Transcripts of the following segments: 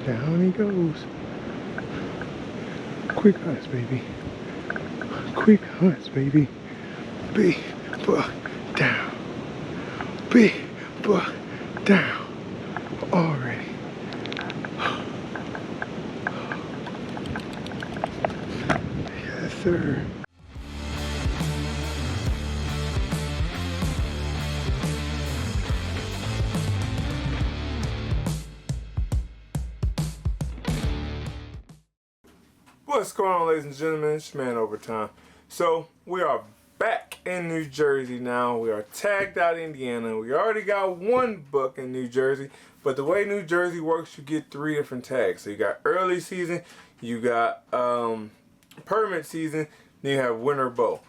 Down he goes. Quick hunts, baby. Quick hunts, baby. Big buck down. Big buck down. Already. Yes, sir. What's going on, ladies and gentlemen? It's your man Overtime. So we are back in New Jersey now. We are tagged out Indiana. We already got one buck in New Jersey, but the way New Jersey works, you get 3 different tags. So you got early season, you got permit season, then you have winter bow.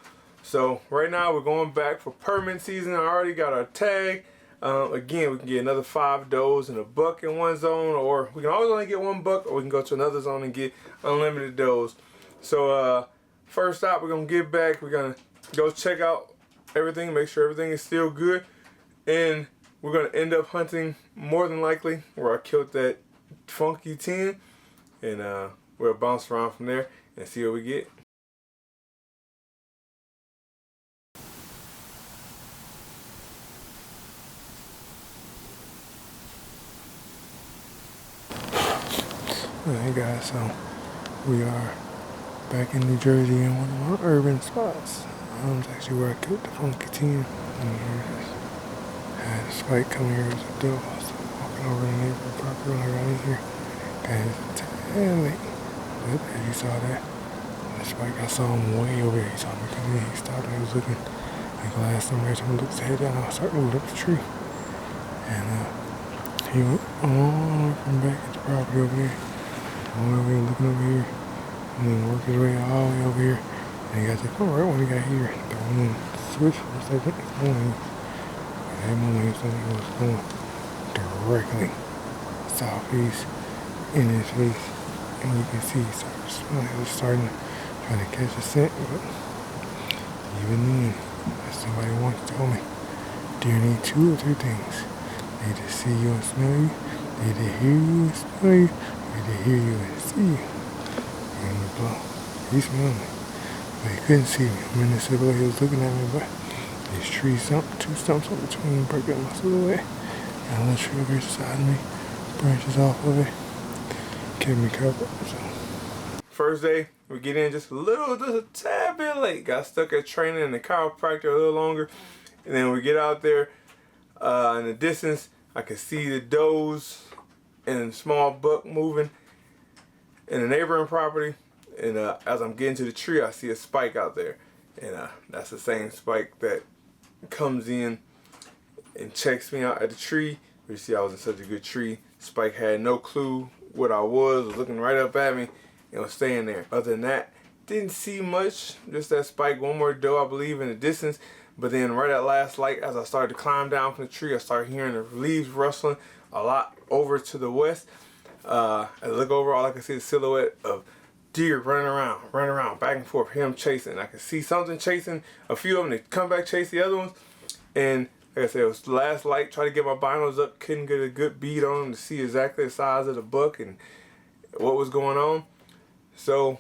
So right now we're going back for permit season. I already got our tag. Again, we can get another 5 does and a buck in one zone, or we can always only get 1 buck, or we can go to another zone and get unlimited does. So first stop, we're gonna get back. We're gonna go check out everything, make sure everything is still good, and we're gonna end up hunting more than likely where I killed that funky 10, and we'll bounce around from there and see what we get. Hey guys, so we are back in New Jersey in one of our urban spots. It's actually where I killed the funky 10. And I had a spike coming here as a doe. I was walking over the neighborhood property when I got in here. Got his tail late. But as you saw that, the spike, I saw him way over here. He saw me coming in. He stopped and he was looking like the last time I told him to look his head down. I started moving up the tree. And he went all from back at the property over there. All over here, looking over here, and then work his way all the way over here. And he got to come right when he got here. The wind switched for a second. At that moment, he was going directly southeast in his face. And you can see he was starting to try to catch a scent. But even then, as somebody once told me, deer need 2 or 3 things. They need to see you and smell you. They need to hear you and smell you. To hear you and see you. And the blow. He smelled me. But he couldn't see me. I'm in the silhouette. He was looking at me, but this tree stump, 2 stumps in between, breaking up my silhouette. And a little tree over here to the side of me. Branches off of it. Kept me covered. So. First day, we get in just a tad bit late. Got stuck at training and the chiropractor a little longer. And then we get out there. In the distance, I could see the does and small buck moving in the neighboring property, and as I'm getting to the tree, I see a spike out there, and that's the same spike that comes in and checks me out at the tree. You see, I was in such a good tree. Spike had no clue what I was looking right up at me and was staying there. Other than that, didn't see much. Just that spike, 1 more doe, I believe, in the distance. But then right at last light, as I started to climb down from the tree, I started hearing the leaves rustling a lot over to the west. As I look over, all I can see is a silhouette of deer running around, back and forth, him chasing. I can see something chasing a few of them, they come back, chase the other ones. And like I said, it was the last light, try to get my binos up, couldn't get a good bead on them to see exactly the size of the buck and what was going on. So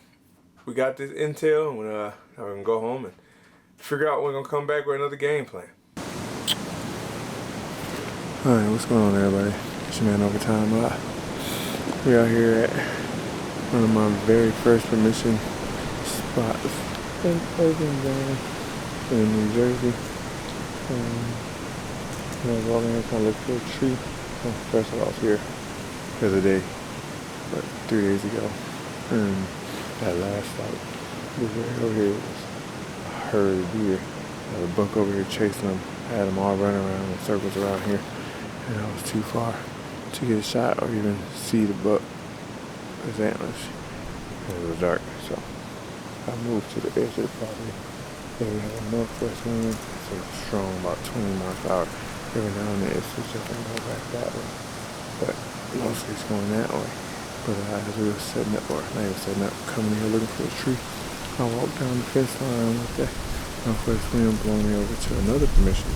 we got this intel, and we're gonna go home and figure out when we're gonna come back with another game plan. Alright, what's going on, everybody? It's your man Overtime. We out here at one of my very first permission spots in urban zone in New Jersey. I was walking here trying to look for a tree. First of all, I was here the other day, but 3 days ago. And that last fight was right over here. I heard a deer. I had a buck over here chasing them. I had them all running around in circles around here. And I was too far to get a shot or even see the buck, his antlers. And it was dark, so I moved to the edge of the property. Then we have a northwest wind, so it's strong, about 20 miles per hour. Every now and then it's just gonna go back that way, but mostly it's going that way. But as we were setting up, or not even setting up, coming here looking for a tree, I walked down the fence line with that northwest wind blowing me over to another permission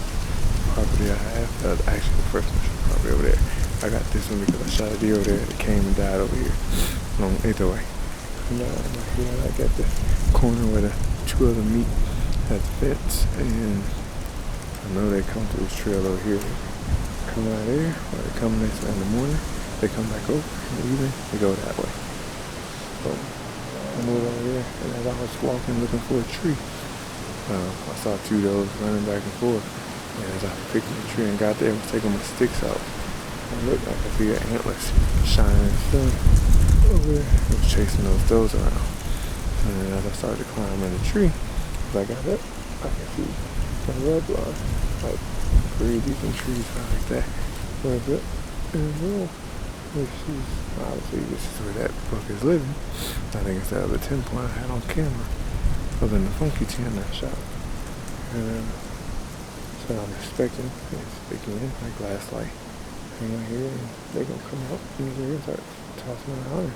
property I have. Actually, the first permission property over there. I got this one because I shot a deer over there that came and died over here. Either way. And here I got the corner where the two other meet at the fence, and I know they come through this trail over here. Come out there, or they come next in the morning, they come back over in the evening, they go that way. So I moved over there, and as I was walking looking for a tree, I saw two of those running back and forth. And as I picked up the tree and got there, I was taking my sticks out. I looked, I could see the antlers shining in the sun over there. I was chasing those does around. And then as I started to climb in the tree, as I got up, I could see a red line, like 3 different trees like that. Went up in the middle, which is obviously this is where that buck is living. I think it's the other 10 point I had on camera, other than the funky 10 I shot. And so I'm expecting it's again like last light. Hang out here and they're gonna come out in the area and start tossing around. And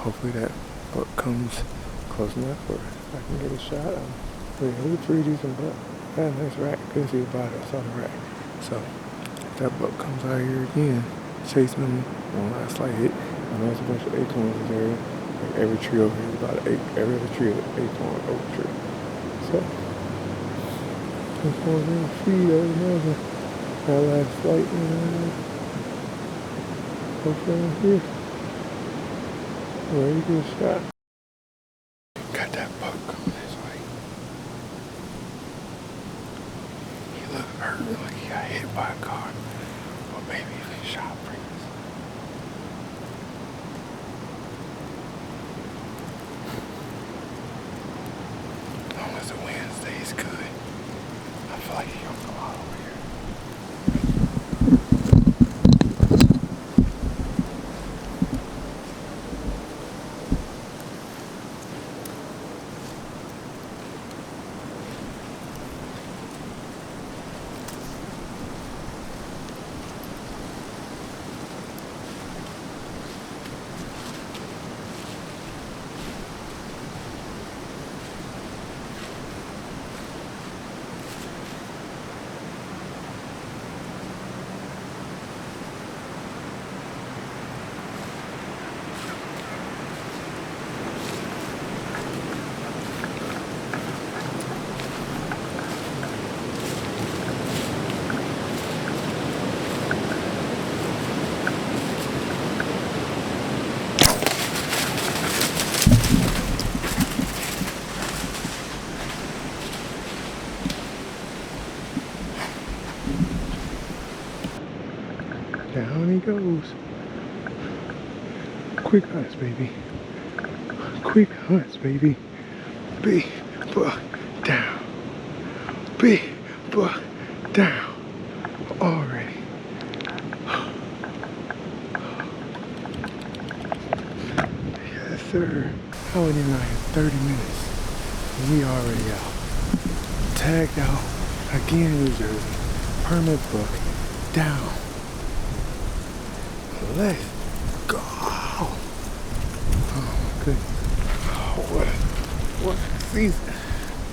hopefully that buck comes close enough where I can get a shot. It was a pretty decent buck. Had a nice rack. Couldn't see the body. I saw the rack. So if that buck comes out here again, chasing them on last light hit. I know there's a bunch of acorns in this area. Like every tree over here is about every other tree is an acorn oak tree. So I'm going to feed over there. That last flight, hopefully I'm here. Ready to get a shot. Got that buck coming this way. He looked hurt, like he got hit by a car. Or maybe even shot previously. As long as the wind stays good, I feel like he'll come all over here. Down he goes. Quick hunts, baby. Quick hunts, baby. Big buck down. Big buck down. Already. Yes, sir. I went in like 30 minutes. And we already out. Tagged out again in New Jersey. Permit buck down. Let's go. Oh my goodness. Oh, what a season.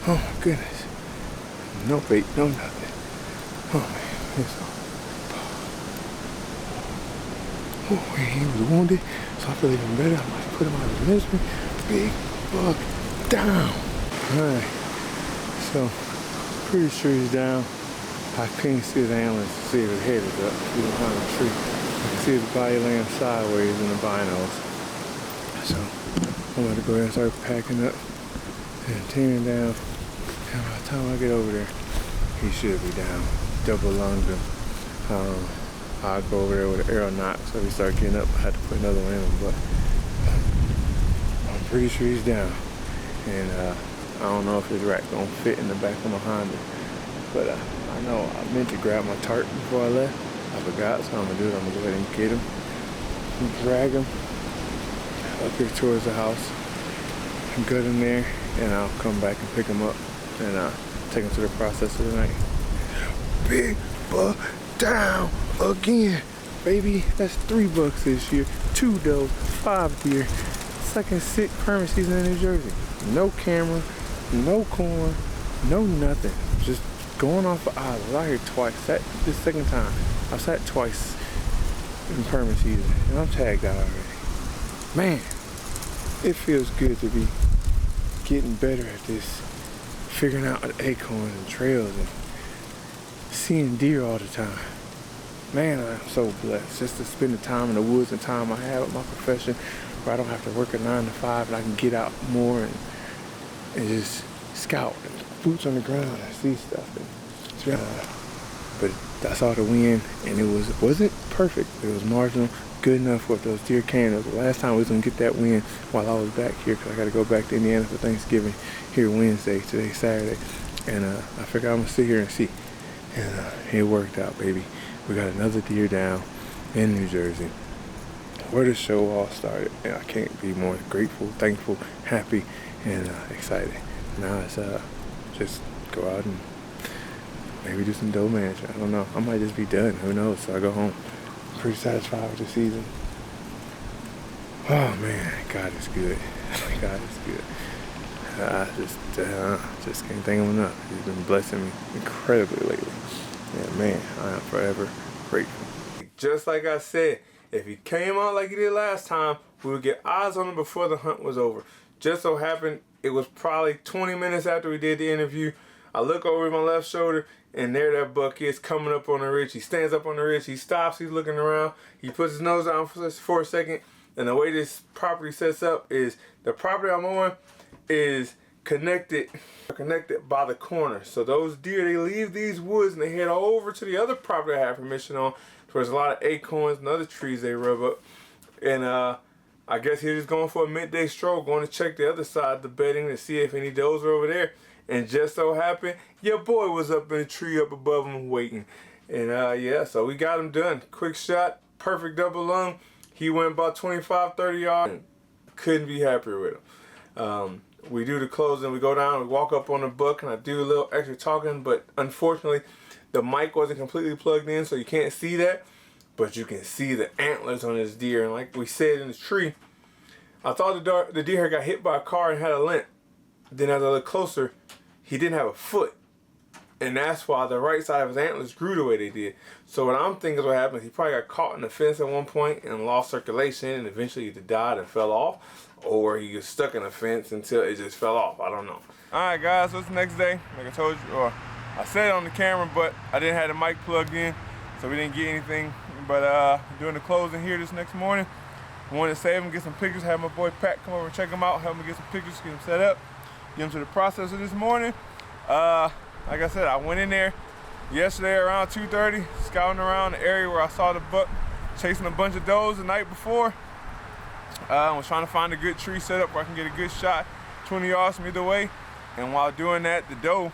Oh my goodness. No bait, no nothing. Oh man, it's all. Oh, he was wounded, so I feel even better. I might put him out of his misery. Big buck down. Alright. So pretty sure he's down. I couldn't see his antlers to see if his head is up. He was behind the tree. I can see his body laying sideways in the binos. So I'm about to go ahead and start packing up and tearing down. And by the time I get over there, he should be down. Double lunged him. I'll go over there with an arrow knot, so if he start getting up, I have to put another one in him. But I'm pretty sure he's down. And I don't know if his rack gonna fit in the back of my Honda. But I know I meant to grab my tarp before I left. I forgot, so I'm gonna do it. I'm gonna go ahead and get him and drag him up here towards the house and gut him there, and I'll come back and pick him up and take him to the processor tonight. Big buck down again, baby. That's 3 bucks this year, 2 doe, 5 deer. Second sick permit season in New Jersey. No camera, no corn, no nothing. Just going off of eyes. I was out here twice. This second time. I sat twice in permit season, and I'm tagged out already. Man, it feels good to be getting better at this, figuring out acorns and trails and seeing deer all the time. Man, I'm so blessed just to spend the time in the woods and time I have with my profession, where I don't have to work a 9 to 5 and I can get out more and just scout and boots on the ground and see stuff. And but I saw the wind, and it wasn't perfect. It was marginal, good enough for those deer came. It was the last time we was gonna get that wind while I was back here, because I got to go back to Indiana for Thanksgiving here Wednesday. Today's Saturday, and I figured I'm gonna sit here and see, and it worked out, baby. We got another deer down in New Jersey, where the show all started, and I can't be more grateful, thankful, happy, and excited. Now it's just go out and maybe do some doe management. I don't know. I might just be done. Who knows? So I go home. I'm pretty satisfied with the season. Oh man, God is good. God is good. I just can't thank him enough. He's been blessing me incredibly lately. And man, I am forever grateful. Just like I said, if he came out like he did last time, we would get eyes on him before the hunt was over. Just so happened, it was probably 20 minutes after we did the interview. I look over my left shoulder, and there that buck is coming up on the ridge. He stands up on the ridge, he stops, he's looking around, he puts his nose down for a second, and the way this property sets up is the property I'm on is connected by the corner. So those deer, they leave these woods and they head over to the other property I have permission on. There's a lot of acorns and other trees they rub up. And I guess he's just going for a midday stroll, going to check the other side of the bedding to see if any does are over there. And just so happened, your boy was up in a tree up above him waiting. And yeah, so we got him done. Quick shot, perfect double lung. He went about 25, 30 yards. Couldn't be happier with him. We do the closing, we go down, we walk up on the buck, and I do a little extra talking, but unfortunately, the mic wasn't completely plugged in, so you can't see that, but you can see the antlers on this deer. And like we said in the tree, I thought the deer got hit by a car and had a limp. Then as I looked closer, he didn't have a foot. And that's why the right side of his antlers grew the way they did. So what I'm thinking is what happened, he probably got caught in the fence at one point and lost circulation, and eventually either died and fell off, or he was stuck in the fence until it just fell off. I don't know. Alright guys, so it's the next day. Like I told you, or I said it on the camera, but I didn't have the mic plugged in, so we didn't get anything. But doing the closing here this next morning. I wanted to save him, get some pictures, have my boy Pat come over and check him out, help me get some pictures, get him set up, get him to the processor this morning. Like I said, I went in there yesterday around 2:30, scouting around the area where I saw the buck chasing a bunch of does the night before. I was trying to find a good tree setup where I can get a good shot, 20 yards from either way. And while doing that, the doe,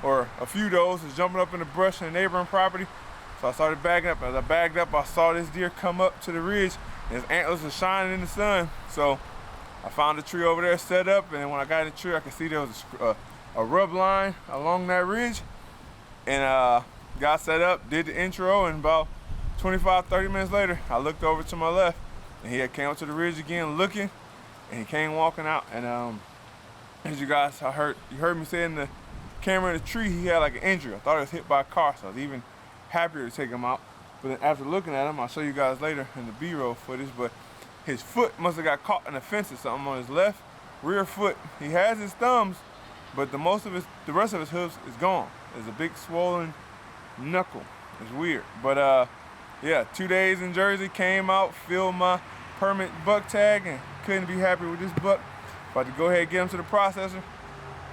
or a few does, was jumping up in the brush in the neighboring property. So I started bagging up. As I bagged up, I saw this deer come up to the ridge, and his antlers were shining in the sun. So I found a tree over there set up, and when I got in the tree, I could see there was a rub line along that ridge, and got set up, did the intro, and about 25-30 minutes later, I looked over to my left, and he had came up to the ridge again looking, and he came walking out. And as you guys you heard me say in the camera in the tree, he had like an injury. I thought he was hit by a car, so I was even happier to take him out. But then after looking at him, I'll show you guys later in the B-roll footage, but his foot must have got caught in the fence or something on his left rear foot. He has his thumbs, but the rest of his hooves is gone. There's a big swollen knuckle. It's weird. But yeah, 2 days in Jersey, came out, filled my permit buck tag, and couldn't be happy with this buck. About to go ahead and get him to the processor,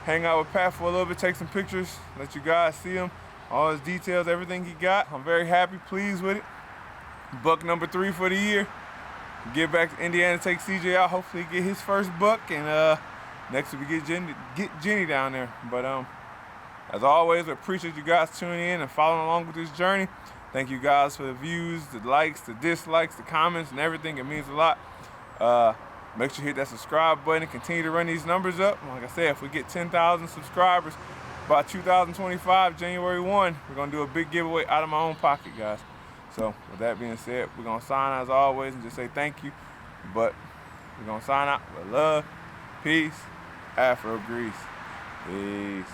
hang out with Pat for a little bit, take some pictures, let you guys see him, all his details, everything he got. I'm very happy, pleased with it. Buck number 3 for the year. Get back to Indiana, take CJ out, hopefully get his first buck, and next we get Jenny down there. But as always, I appreciate you guys tuning in and following along with this journey. Thank you guys for the views, the likes, the dislikes, the comments, and everything. It means a lot. Make sure you hit that subscribe button and continue to run these numbers up. Like I said, if we get 10,000 subscribers by 2025, January 1, we're going to do a big giveaway out of my own pocket, guys. So with that being said, we're going to sign as always and just say thank you. But we're going to sign out with love, peace, Afro Grease. Peace.